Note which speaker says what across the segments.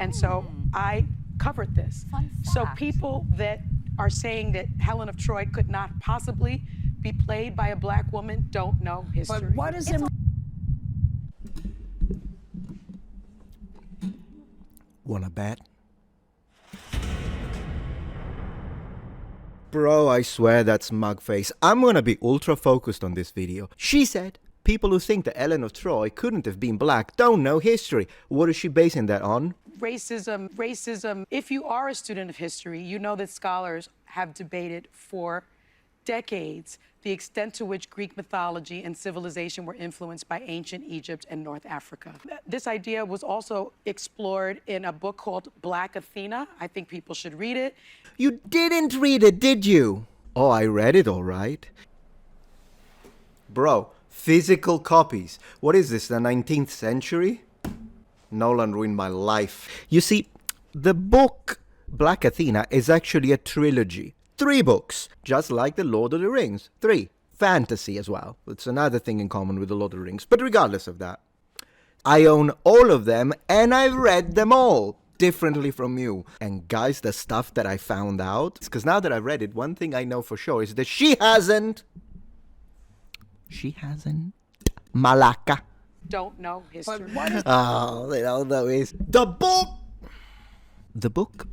Speaker 1: And so I covered this. So people that are saying that Helen of Troy could not possibly be played by a black woman don't know history.
Speaker 2: But what is it?
Speaker 3: Wanna bet? Bro, I swear that's mug face. I'm gonna be ultra focused on this video. She said, people who think that Helen of Troy couldn't have been black don't know history. What is she basing that on?
Speaker 1: Racism. If you are a student of history, you know that scholars have debated for decades the extent to which Greek mythology and civilization were influenced by ancient Egypt and North Africa. This idea was also explored in a book called Black Athena. I think people should read it.
Speaker 3: You didn't read it, did you? Oh, I read it all right. Bro, physical copies. What is this, the 19th century? Nolan ruined my life. You see, the book Black Athena is actually a trilogy. 3 books, just like The Lord of the Rings. 3. Fantasy as well. It's another thing in common with The Lord of the Rings. But regardless of that, I own all of them and I've read them all. Differently from you. And guys, the stuff that I found out, because now that I've read it, one thing I know for sure is that she hasn't. Malaka.
Speaker 1: Don't know history.
Speaker 2: But what is
Speaker 3: Oh, they don't know is the book. The book,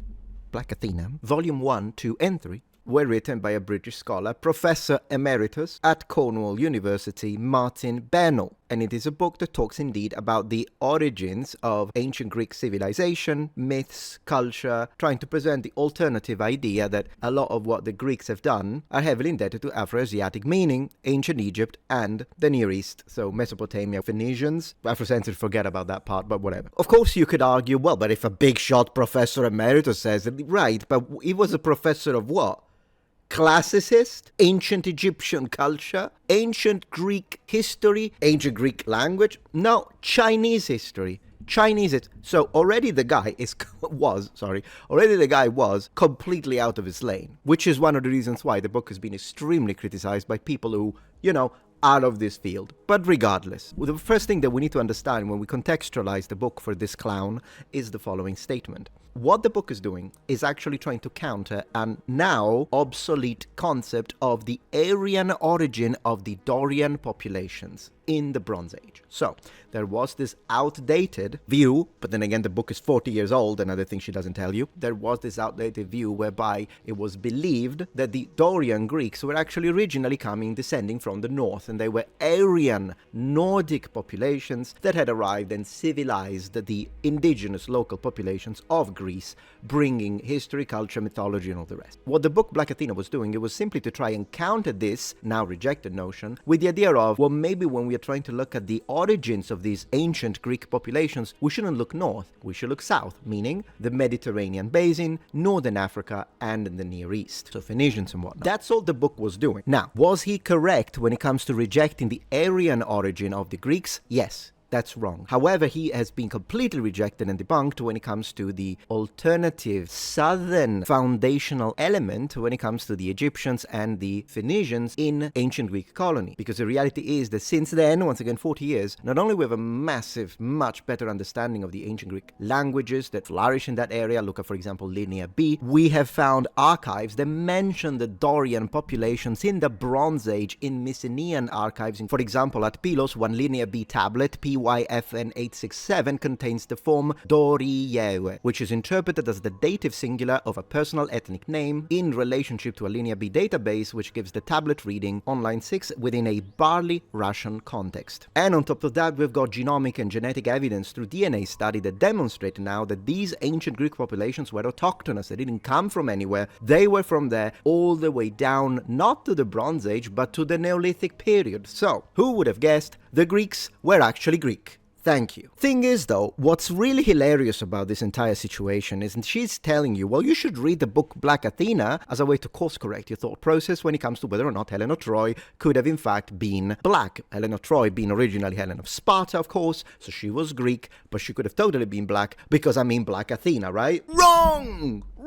Speaker 3: Black Athena, Volume 1, 2, and 3, were written by a British scholar, Professor Emeritus at Cornell University, Martin Bernal. And it is a book that talks indeed about the origins of ancient Greek civilization, myths, culture, trying to present the alternative idea that a lot of what the Greeks have done are heavily indebted to Afro-Asiatic, meaning ancient Egypt and the Near East. So Mesopotamia, Phoenicians, Afrocentric, forget about that part, but whatever. Of course you could argue, well, but if a big shot Professor Emeritus says it, right, but he was a professor of what? Classicist, ancient Egyptian culture, ancient Greek history, ancient Greek language, no, Chinese history. So already the guy was completely out of his lane, which is one of the reasons why the book has been extremely criticized by people who, out of this field. But regardless, the first thing that we need to understand when we contextualize the book for this clown is the following statement. What the book is doing is actually trying to counter an now obsolete concept of the Aryan origin of the Dorian populations in the Bronze Age. So, there was this outdated view, but then again the book is 40 years old, another thing she doesn't tell you. There was this outdated view whereby it was believed that the Dorian Greeks were actually originally descending from the north, and they were Aryan, Nordic populations that had arrived and civilized the indigenous local populations of Greece, bringing history, culture, mythology, and all the rest. What the book Black Athena was doing, it was simply to try and counter this now rejected notion with the idea of, well, maybe when we are trying to look at the origins of these ancient Greek populations, we shouldn't look north, we should look south, meaning the Mediterranean basin, northern Africa, and the Near East, so Phoenicians and whatnot. That's all the book was doing. Now, was he correct when it comes to rejecting the Aryan origin of the Greeks? Yes. That's wrong. However, he has been completely rejected and debunked when it comes to the alternative southern foundational element when it comes to the Egyptians and the Phoenicians in ancient Greek colony. Because the reality is that since then, once again 40 years, not only we have a massive, much better understanding of the ancient Greek languages that flourish in that area, look at, for example, Linear B, we have found archives that mention the Dorian populations in the Bronze Age in Mycenaean archives. For example, at Pylos, one Linear B tablet, PYFN 867, contains the form Doriewe, which is interpreted as the dative singular of a personal ethnic name in relationship to a Linear B database, which gives the tablet reading on line 6 within a barely Russian context. And on top of that, we've got genomic and genetic evidence through DNA study that demonstrate now that these ancient Greek populations were autochthonous. They didn't come from anywhere. They were from there all the way down, not to the Bronze Age, but to the Neolithic period. So, who would have guessed the Greeks were actually Greek? Thank you. Thing is though, what's really hilarious about this entire situation is she's telling you, well, you should read the book Black Athena as a way to course correct your thought process when it comes to whether or not Helen of Troy could have in fact been black. Helen of Troy being originally Helen of Sparta, of course, so she was Greek, but she could have totally been black because Black Athena, right? Wrong! I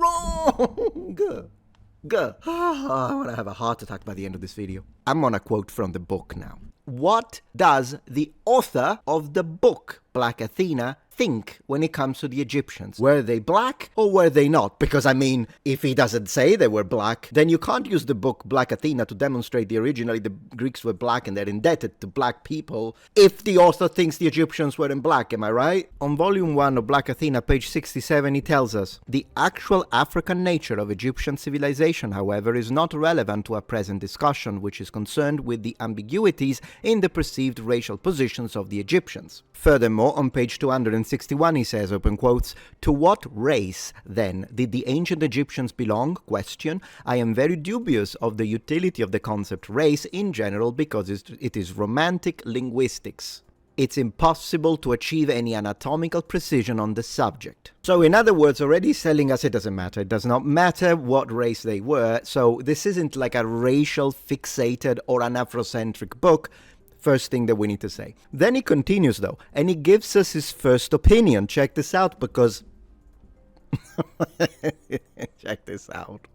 Speaker 3: want to have a heart attack by the end of this video. I'm on a quote from the book now. What does the author of the book Black Athena think when it comes to the Egyptians? Were they black or were they not? Because, I mean, if he doesn't say they were black, then you can't use the book Black Athena to demonstrate that originally the Greeks were black and they're indebted to black people if the author thinks the Egyptians weren't black, am I right? On volume 1 of Black Athena, page 67, he tells us, the actual African nature of Egyptian civilization, however, is not relevant to our present discussion, which is concerned with the ambiguities in the perceived racial positions of the Egyptians. Furthermore, on page 261, he says, open quotes, to what race, then, did the ancient Egyptians belong? Question. I am very dubious of the utility of the concept race in general because it is romantic linguistics. It's impossible to achieve any anatomical precision on the subject. So in other words, already he's telling us it doesn't matter. It does not matter what race they were. So this isn't like a racial fixated or an Afrocentric book. First thing that we need to say. Then he continues though, and he gives us his first opinion. Check this out because... Check this out.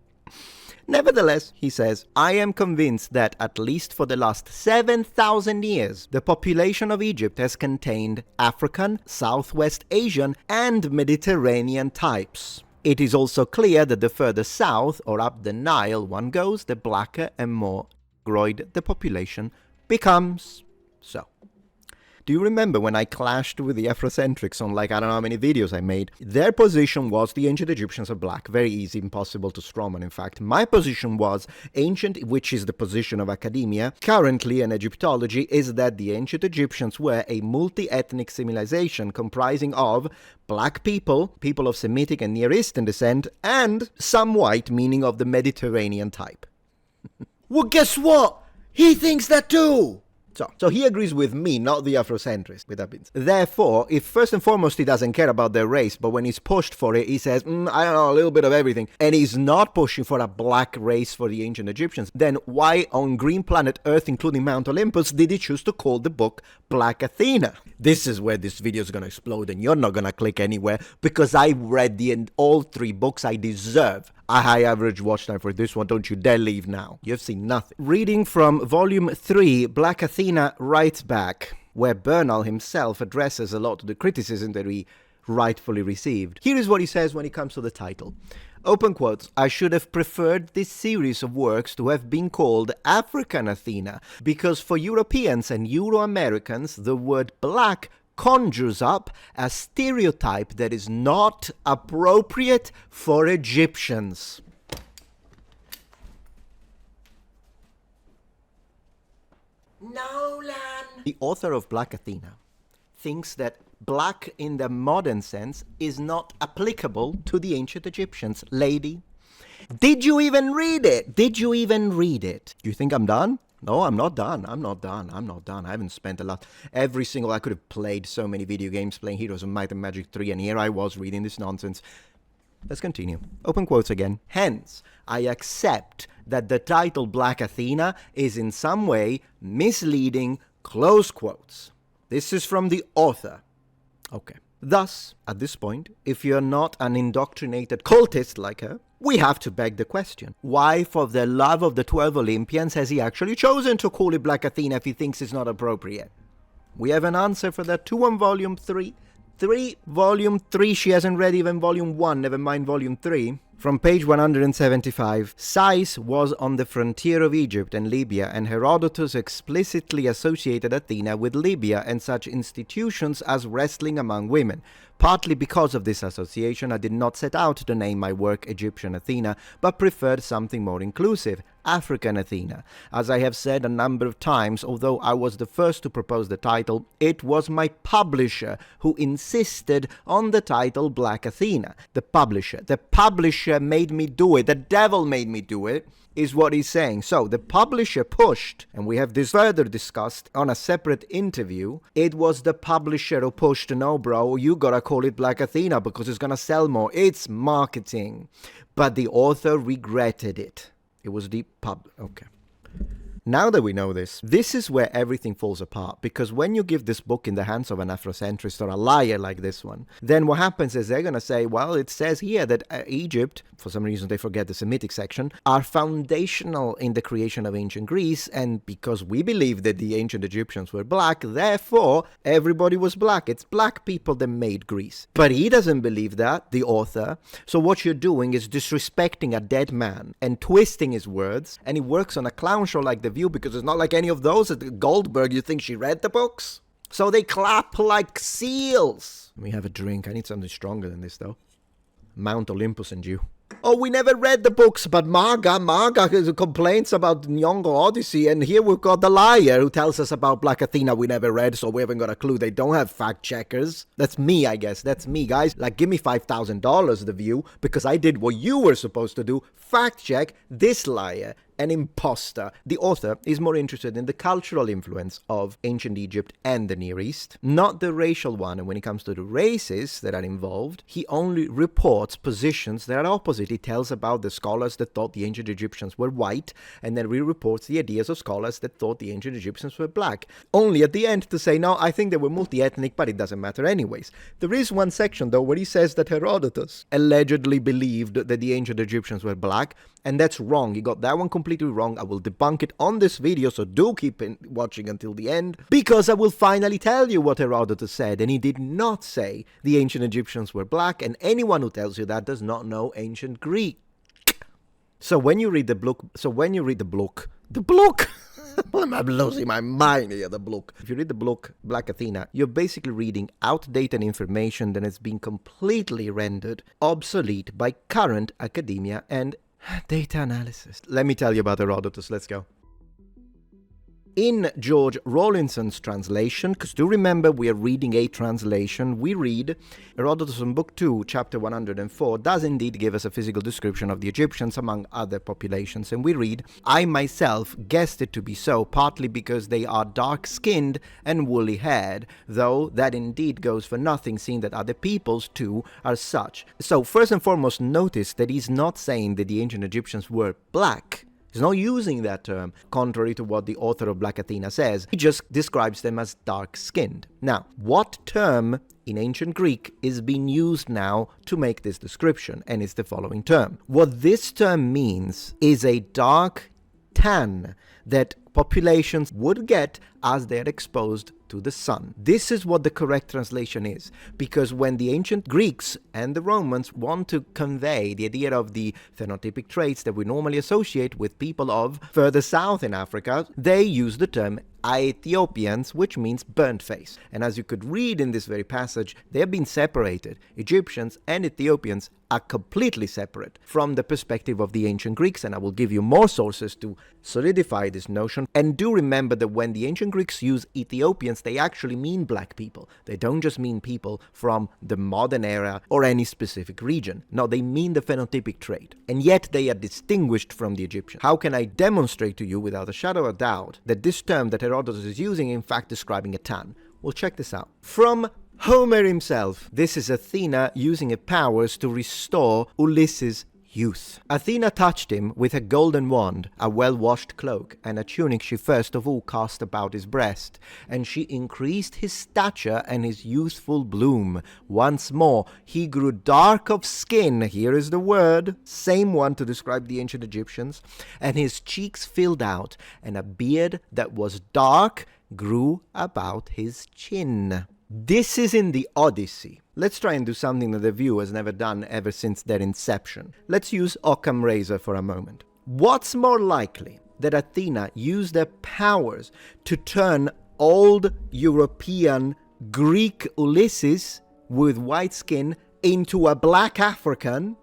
Speaker 3: Nevertheless, he says, I am convinced that, at least for the last 7,000 years, the population of Egypt has contained African, Southwest Asian, and Mediterranean types. It is also clear that the further south, or up the Nile, one goes, the blacker and more negroid the population becomes. So, do you remember when I clashed with the Afrocentrics on I don't know how many videos I made? Their position was the ancient Egyptians are black. Very easy, impossible to strawman, in fact. My position was ancient, which is the position of academia, currently in Egyptology, is that the ancient Egyptians were a multi-ethnic civilization comprising of black people, people of Semitic and Near Eastern descent, and some white, meaning of the Mediterranean type. Well, guess what? He thinks that too! So he agrees with me, not the Afrocentrist, with that means. Therefore, if first and foremost he doesn't care about their race, but when he's pushed for it, he says, I don't know, a little bit of everything, and he's not pushing for a black race for the ancient Egyptians, then why on green planet Earth, including Mount Olympus, did he choose to call the book Black Athena? This is where this video is going to explode, and you're not going to click anywhere, because I read all 3 books. I deserve a high average watch time for this one. Don't you dare leave now. You've seen nothing. Reading from volume 3, Black Athena writes back, where Bernal himself addresses a lot of the criticism that he rightfully received. Here is what he says when it comes to the title. Open quotes, I should have preferred this series of works to have been called African Athena, because for Europeans and Euro-Americans, the word black conjures up a stereotype that is not appropriate for Egyptians. Nooooolan! The author of Black Athena thinks that black in the modern sense is not applicable to the ancient Egyptians. Lady, did you even read it? Did you even read it? You think I'm done? No, I'm not done. I'm not done. I haven't spent a lot. I could have played so many video games playing Heroes of Might and Magic 3, and here I was reading this nonsense. Let's continue. Open quotes again. Hence, I accept that the title Black Athena is in some way misleading, close quotes. This is from the author. Okay. Thus, at this point, if you're not an indoctrinated cultist like her, we have to beg the question. Why, for the love of the 12 Olympians, has he actually chosen to call it Black Athena if he thinks it's not appropriate? We have an answer for that too on volume 3. Volume 3, she hasn't read even volume 1, never mind volume 3. From page 175, Sais was on the frontier of Egypt and Libya, and Herodotus explicitly associated Athena with Libya and such institutions as wrestling among women. Partly because of this association, I did not set out to name my work Egyptian Athena, but preferred something more inclusive, African Athena. As I have said a number of times, although I was the first to propose the title, it was my publisher who insisted on the title Black Athena. The publisher made me do it. The devil made me do it, is what he's saying. So the publisher pushed, and we have this further discussed on a separate interview. It was the publisher who pushed, no bro, you gotta call it Black Athena because it's gonna sell more. It's marketing. But the author regretted it. It was the okay. now that we know this is where everything falls apart. Because when you give this book in the hands of an Afrocentrist or a liar like this one, then what happens is they're going to say, well, it says here that Egypt, for some reason they forget the Semitic section, are foundational in the creation of ancient Greece, and because we believe that the ancient Egyptians were black, therefore everybody was black. It's black people that made Greece. But he doesn't believe that, the author. So what you're doing is disrespecting a dead man and twisting his words, and he works on a clown show like The View, because it's not like any of those at Goldberg. You think she read the books? So they clap like seals. Let me have a drink. I need something stronger than this, though. Mount Olympus and you. Oh, we never read the books, but Marga complains about Nyong'o Odyssey, and here we've got the liar who tells us about Black Athena we never read, so we haven't got a clue. They don't have fact checkers. That's me, I guess. That's me, guys. Like, give me $5,000, The View, because I did what you were supposed to do. Fact check this liar. An imposter. The author is more interested in the cultural influence of ancient Egypt and the Near East, not the racial one. And when it comes to the races that are involved, he only reports positions that are opposite. He tells about the scholars that thought the ancient Egyptians were white, and then he reports the ideas of scholars that thought the ancient Egyptians were black. Only at the end to say, no, I think they were multi-ethnic, but it doesn't matter anyways. There is one section, though, where he says that Herodotus allegedly believed that the ancient Egyptians were black, and that's wrong. He got that one completely wrong. I will debunk it on this video, so do keep watching until the end, because I will finally tell you what Herodotus said, and he did not say the ancient Egyptians were black, and anyone who tells you that does not know ancient Greek. So when you read the book, I'm losing my mind here, the book. If you read the book Black Athena, you're basically reading outdated information that has been completely rendered obsolete by current academia and data analysis. Let me tell you about Herodotus. Let's go. In George Rawlinson's translation, because do remember we are reading a translation, we read Herodotus in Book 2, Chapter 104, does indeed give us a physical description of the Egyptians among other populations, and we read, I myself guessed it to be so, partly because they are dark-skinned and woolly-haired, though that indeed goes for nothing, seeing that other peoples too are such. So first and foremost, notice that he's not saying that the ancient Egyptians were black. He's not using that term, contrary to what the author of Black Athena says. He just describes them as dark-skinned. Now, what term in ancient Greek is being used now to make this description? And it's the following term. What this term means is a dark tan that populations would get as they're exposed to the sun. This is what the correct translation is, because when the ancient Greeks and the Romans want to convey the idea of the phenotypic traits that we normally associate with people of further south in Africa, they use the term Aethiopians, which means burnt face. And as you could read in this very passage, they have been separated. Egyptians and Ethiopians are completely separate from the perspective of the ancient Greeks, and I will give you more sources to solidify this notion. And do remember that when the ancient Greeks use Ethiopians, they actually mean black people. They don't just mean people from the modern era or any specific region. No, they mean the phenotypic trait. And yet they are distinguished from the Egyptians. How can I demonstrate to you without a shadow of doubt that this term that Herodotus is using in fact describing a tan? Well, check this out. From Homer himself, this is Athena using her powers to restore Ulysses' youth. Athena touched him with a golden wand, a well-washed cloak, and a tunic she first of all cast about his breast, and she increased his stature and his youthful bloom. Once more he grew dark of skin, here is the word, same one to describe the ancient Egyptians, and his cheeks filled out, and a beard that was dark grew about his chin. This is in the Odyssey. Let's try and do something that the View has never done ever since their inception. Let's use Occam Razor for a moment. What's more likely, that Athena used her powers to turn old European Greek Ulysses with white skin into a black African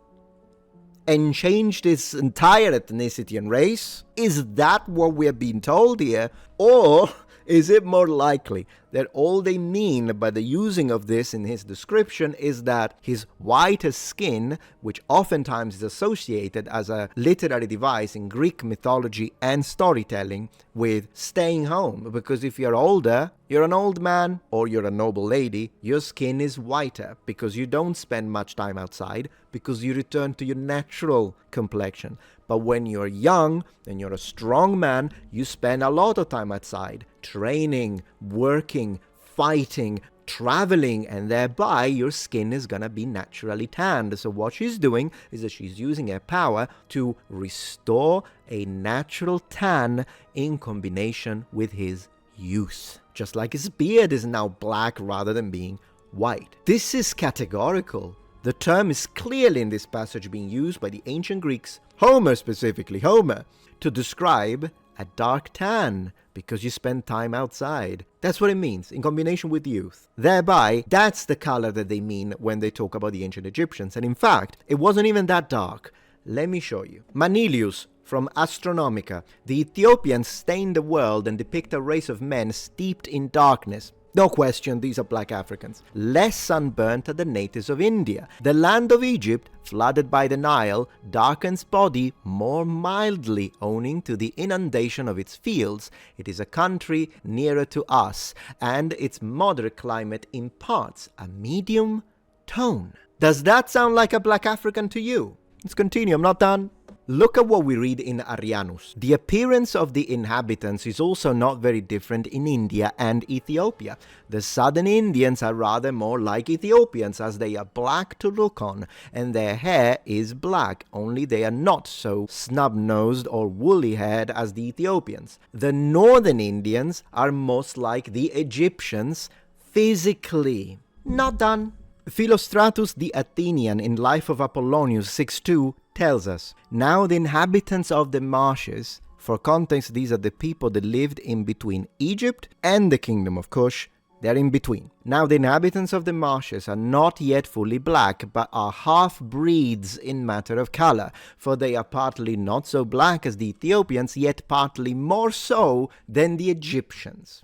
Speaker 3: and changed his entire ethnicity and race? Is that what we're being told here? Or is it more likely that all they mean by the using of this in his description is that his whiter skin, which oftentimes is associated as a literary device in Greek mythology and storytelling with staying home, because if you're older, you're an old man or you're a noble lady, your skin is whiter because you don't spend much time outside, because you return to your natural complexion. But when you're young and you're a strong man, you spend a lot of time outside, training, working, fighting, traveling, and thereby your skin is gonna be naturally tanned. So what she's doing is that she's using her power to restore a natural tan in combination with his youth. Just like his beard is now black rather than being white. This is categorical. The term is clearly in this passage being used by the ancient Greeks, Homer specifically, Homer, to describe a dark tan because you spend time outside. That's what it means, in combination with youth. Thereby, that's the color that they mean when they talk about the ancient Egyptians. And in fact, it wasn't even that dark. Let me show you. Manilius, from Astronomica, the Ethiopians stain the world and depict a race of men steeped in darkness. No question, these are black Africans. Less sunburnt are the natives of India. The land of Egypt, flooded by the Nile, darkens body more mildly owing to the inundation of its fields. It is a country nearer to us, and its moderate climate imparts a medium tone. Does that sound like a black African to you? Let's continue, I'm not done. Look at what we read in Arrianus. The appearance of the inhabitants is also not very different in India and Ethiopia. The southern Indians are rather more like Ethiopians, as they are black to look on, and their hair is black, only they are not so snub-nosed or woolly-haired as the Ethiopians. The northern Indians are most like the Egyptians physically. Not done. Philostratus the Athenian in Life of Apollonius 6.2 tells us, now the inhabitants of the marshes, for context these are the people that lived in between Egypt and the kingdom of Kush, they're in between. Now the inhabitants of the marshes are not yet fully black, but are half-breeds in matter of color, for they are partly not so black as the Ethiopians, yet partly more so than the Egyptians.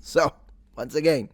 Speaker 3: So, once again,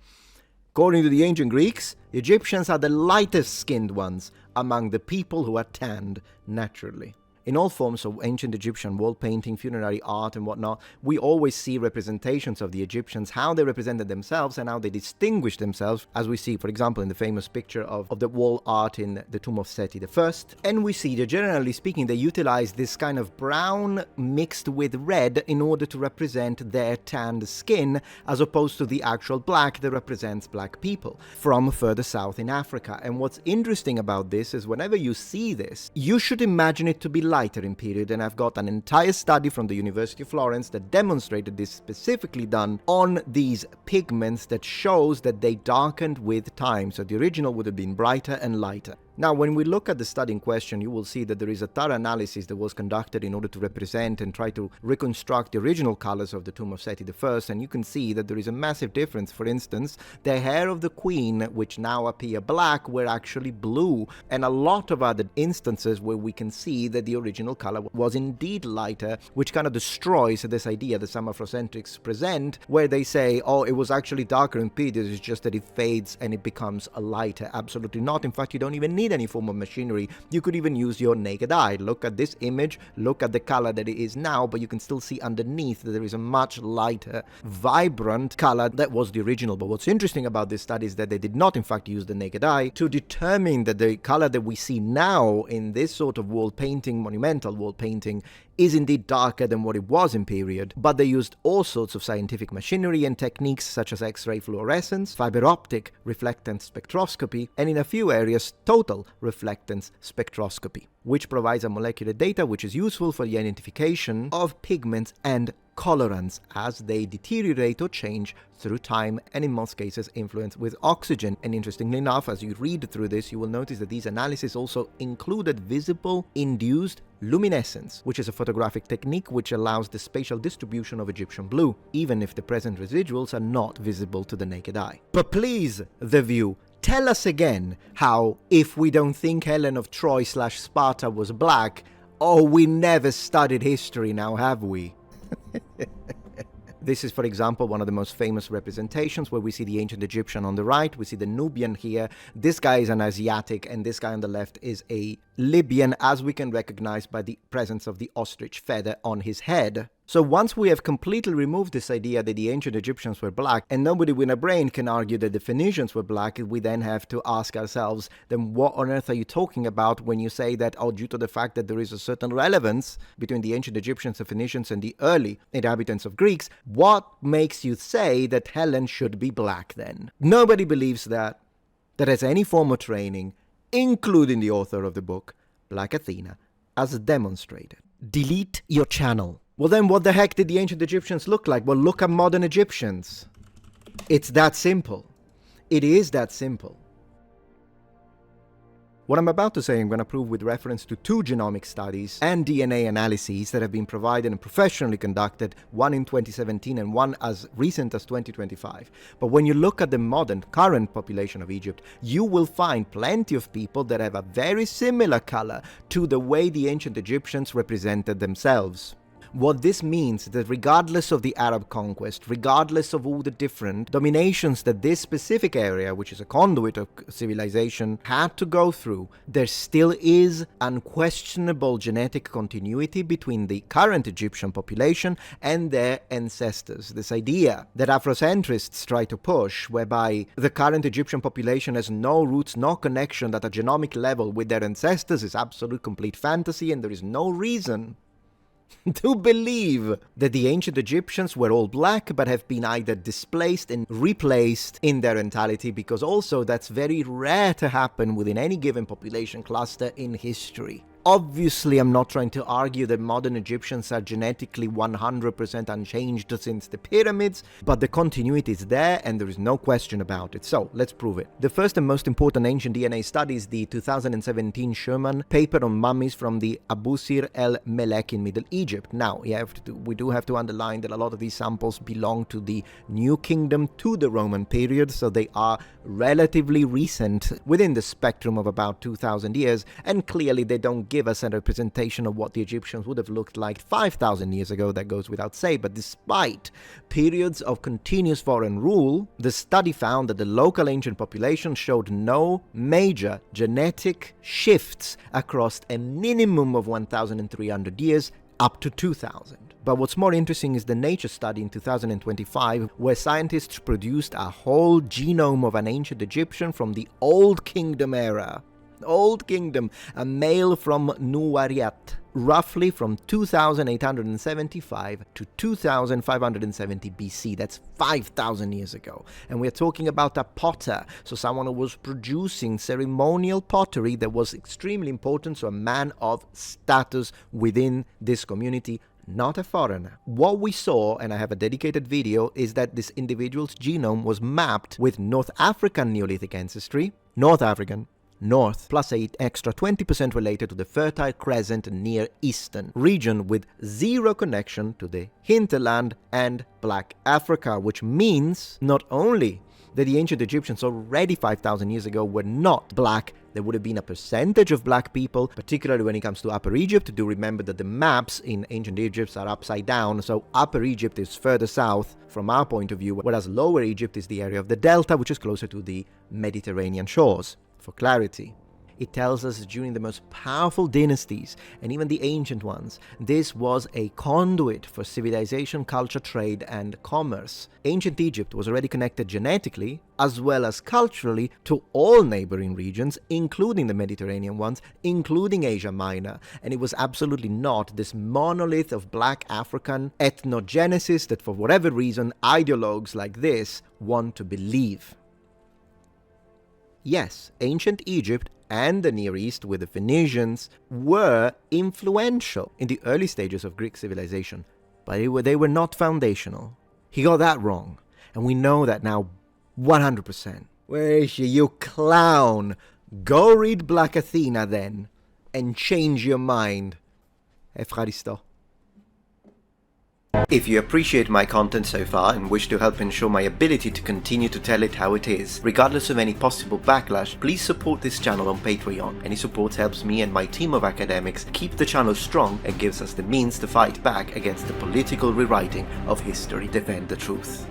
Speaker 3: according to the ancient Greeks, the Egyptians are the lightest-skinned ones among the people who are tanned naturally. In all forms of ancient Egyptian wall painting, funerary art and whatnot, we always see representations of the Egyptians, how they represented themselves and how they distinguished themselves, as we see, for example, in the famous picture of the wall art in the Tomb of Seti I. And we see that, generally speaking, they utilize this kind of brown mixed with red in order to represent their tanned skin, as opposed to the actual black that represents black people from further south in Africa. And what's interesting about this is whenever you see this, you should imagine it to be lighter in period, and I've got an entire study from the University of Florence that demonstrated this, specifically done on these pigments, that shows that they darkened with time, so the original would have been brighter and lighter. Now, when we look at the study in question, you will see that there is a thorough analysis that was conducted in order to represent and try to reconstruct the original colors of the Tomb of Seti I, and you can see that there is a massive difference. For instance, the hair of the queen, which now appear black, were actually blue, and a lot of other instances where we can see that the original color was indeed lighter, which kind of destroys this idea that some Afrocentrics present, where they say, oh, it was actually darker in period, it's just that it fades and it becomes a lighter. Absolutely not. In fact, you don't even need any form of machinery. You could even use your naked eye. Look at this image, look at the color that it is now, but you can still see underneath that there is a much lighter, vibrant color that was the original. But what's interesting about this study is that they did not in fact use the naked eye to determine that the color that we see now in this sort of wall painting, monumental wall painting, is indeed darker than what it was in period, but they used all sorts of scientific machinery and techniques such as X-ray fluorescence, fiber optic reflectance spectroscopy, and in a few areas total reflectance spectroscopy, which provides a molecular data which is useful for the identification of pigments and colorants as they deteriorate or change through time, and in most cases influence with oxygen. And interestingly enough, as you read through this, you will notice that these analyses also included visible induced luminescence, which is a photographic technique which allows the spatial distribution of Egyptian blue, even if the present residuals are not visible to the naked eye. But please, The View, tell us again how, if we don't think Helen of Troy / Sparta was black, oh, we never studied history now, have we? This is, for example, one of the most famous representations where we see the ancient Egyptian on the right, we see the Nubian here, this guy is an Asiatic, and this guy on the left is a Libyan, as we can recognize by the presence of the ostrich feather on his head. So once we have completely removed this idea that the ancient Egyptians were black, and nobody with a brain can argue that the Phoenicians were black, we then have to ask ourselves, then what on earth are you talking about when you say that, oh, due to the fact that there is a certain relevance between the ancient Egyptians, the Phoenicians, and the early inhabitants of Greeks, what makes you say that Helen should be black then? Nobody believes that has any form of training, including the author of the book, Black Athena, as demonstrated. Delete your channel. Well then, what the heck did the ancient Egyptians look like? Well, look at modern Egyptians. It's that simple. It is that simple. What I'm about to say I'm going to prove with reference to 2 genomic studies and DNA analyses that have been provided and professionally conducted, one in 2017 and one as recent as 2025. But when you look at the modern, current population of Egypt, you will find plenty of people that have a very similar color to the way the ancient Egyptians represented themselves. What this means is that regardless of the Arab conquest, regardless of all the different dominations that this specific area, which is a conduit of civilization, had to go through, there still is unquestionable genetic continuity between the current Egyptian population and their ancestors. This idea that Afrocentrists try to push, whereby the current Egyptian population has no roots, no connection at a genomic level with their ancestors, is absolute complete fantasy, and there is no reason to believe that the ancient Egyptians were all black but have been either displaced and replaced in their entirety, because also that's very rare to happen within any given population cluster in history. Obviously, I'm not trying to argue that modern Egyptians are genetically 100% unchanged since the pyramids, but the continuity is there and there is no question about it. So, let's prove it. The first and most important ancient DNA study is the 2017 Sherman paper on mummies from the Abusir el-Melek in Middle Egypt. Now, we do have to underline that a lot of these samples belong to the New Kingdom, to the Roman period, so they are relatively recent within the spectrum of about 2,000 years, and clearly they don't give us a representation of what the Egyptians would have looked like 5,000 years ago, that goes without saying. But despite periods of continuous foreign rule, the study found that the local ancient population showed no major genetic shifts across a minimum of 1,300 years up to 2,000. But what's more interesting is the Nature study in 2025, where scientists produced a whole genome of an ancient Egyptian from the Old Kingdom era. Old Kingdom, a male from Nuwariat, roughly from 2875 to 2570 BC. That's 5,000 years ago. And we're talking about a potter, so someone who was producing ceremonial pottery that was extremely important, so a man of status within this community, not a foreigner. What we saw, and I have a dedicated video, is that this individual's genome was mapped with North African Neolithic ancestry, North African, North, plus an extra 20% related to the Fertile Crescent Near Eastern region, with zero connection to the hinterland and Black Africa, which means not only that the ancient Egyptians already 5,000 years ago were not black, there would have been a percentage of black people, particularly when it comes to Upper Egypt. Do remember that the maps in ancient Egypt are upside down, so Upper Egypt is further south from our point of view, whereas Lower Egypt is the area of the Delta, which is closer to the Mediterranean shores. For clarity, it tells us during the most powerful dynasties, and even the ancient ones, this was a conduit for civilization, culture, trade, and commerce. Ancient Egypt was already connected genetically, as well as culturally, to all neighboring regions, including the Mediterranean ones, including Asia Minor, and it was absolutely not this monolith of Black African ethnogenesis that, for whatever reason, ideologues like this want to believe. Yes, ancient Egypt and the Near East with the Phoenicians were influential in the early stages of Greek civilization, but they were not foundational. He got that wrong, and we know that now 100%. Where is she, you clown? Go read Black Athena then, and change your mind. Efcharisto. If you appreciate my content so far and wish to help ensure my ability to continue to tell it how it is, regardless of any possible backlash, please support this channel on Patreon. Any support helps me and my team of academics keep the channel strong and gives us the means to fight back against the political rewriting of history. Defend the truth.